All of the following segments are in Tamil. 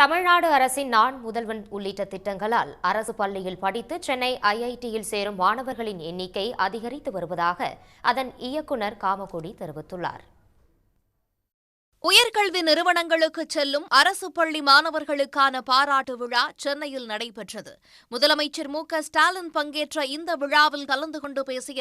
தமிழ்நாடு அரசின் நான் முதல்வன் உள்ளிட்ட திட்டங்களால் அரசு பள்ளியில் படித்து சென்னை ஐஐடியில் சேரும் மாணவர்களின் எண்ணிக்கை அதிகரித்து வருவதாக அதன் இயக்குநர் காமகோடி தெரிவித்துள்ளார். உயர்கல்வி நிறுவனங்களுக்கு செல்லும் அரசு பள்ளி மாணவர்களுக்கான பாராட்டு விழா சென்னையில் நடைபெற்றது. முதலமைச்சர் மு.க.ஸ்டாலின் பங்கேற்ற இந்த விழாவில் கலந்து கொண்டு பேசிய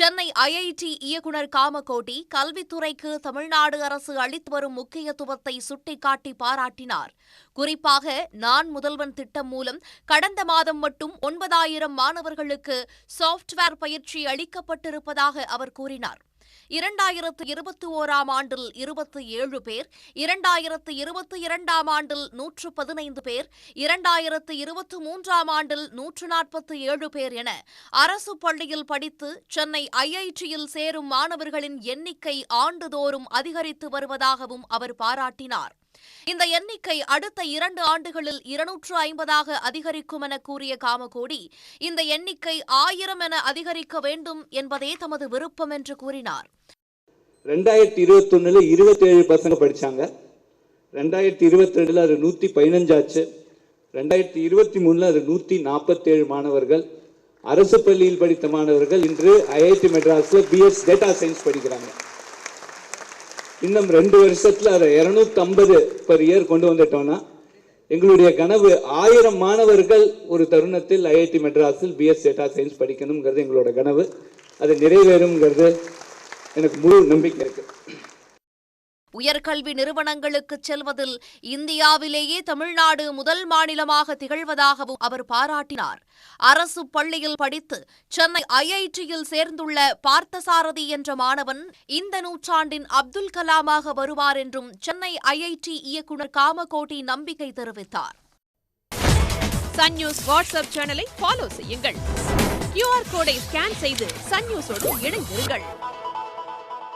சென்னை ஐஐடி இயக்குநர் காமகோடி, கல்வித்துறைக்கு தமிழ்நாடு அரசு அளித்து வரும் முக்கியத்துவத்தை சுட்டிக்காட்டி பாராட்டினார். குறிப்பாக நான் முதல்வன் திட்டம் மூலம் கடந்த மாதம் மட்டும் 9,000 மாணவர்களுக்கு சாப்ட்வேர் பயிற்சி அளிக்கப்பட்டிருப்பதாக அவர் கூறினார். 2021ஆம் ஆண்டில் 27 பேர், 2022ஆம் ஆண்டில் 115 பேர், 2023ஆம் ஆண்டில் 147 பேர் என அரசு பள்ளியில் படித்து சென்னை ஐஐடியில் சேரும் மாணவர்களின் எண்ணிக்கை ஆண்டுதோறும் அதிகரித்து வருவதாகவும் அவர் பாராட்டினார். இந்த எண்ணிக்கை அடுத்த 2 ஆண்டுகளில் 250ஆக அதிகரிக்கும் என கூறிய காமகோடி, இந்த எண்ணிக்கை 1000 என அதிகரிக்க வேண்டும் என்பதே தமது விருப்பம் என்று கூறினார். 2021 27 பசங்க படிச்சாங்க, 2022 அது 115 ஆச்சு, 2023 அது 147 மாணவர்கள் அரசு பள்ளியில் படித்த மாணவர்கள் இன்று ஐஐடி மெட்ராஸ்ல BS டேட்டா சயின்ஸ் படிக்கிறாங்க. இன்னும் 2 வருஷத்துல அதை 250 per year கொண்டு வந்துட்டோம்னா எங்களுடைய கனவு 1000 மாணவர்கள் ஒரு தருணத்தில் ஐஐடி மெட்ராஸில் BS டேட்டா சயின்ஸ் படிக்கணுங்கிறது எங்களோட கனவு. அது நிறைவேறும்ங்கிறது எனக்கு முழு நம்பிக்கை இருக்கு. உயர்கல்வி நிறுவனங்களுக்கு செல்வதில் இந்தியாவிலேயே தமிழ்நாடு முதல் மாநிலமாக திகழ்வதாகவும் அவர் பாராட்டினார். அரசு பள்ளியில் படித்து சென்னை ஐஐடியில் சேர்ந்துள்ள பார்த்தசாரதி என்ற மாணவன் இந்த நூற்றாண்டின் அப்துல் கலாமாக வருவார் என்றும் சென்னை ஐஐடி இயக்குநர் காமகோடி நம்பிக்கை தெரிவித்தார். சன் நியூஸ் வாட்ஸ்அப் சேனலை ஃபாலோ செய்யுங்கள். QR கோடை ஸ்கேன் செய்து சன் நியூஸோடு இணைந்திருங்கள்.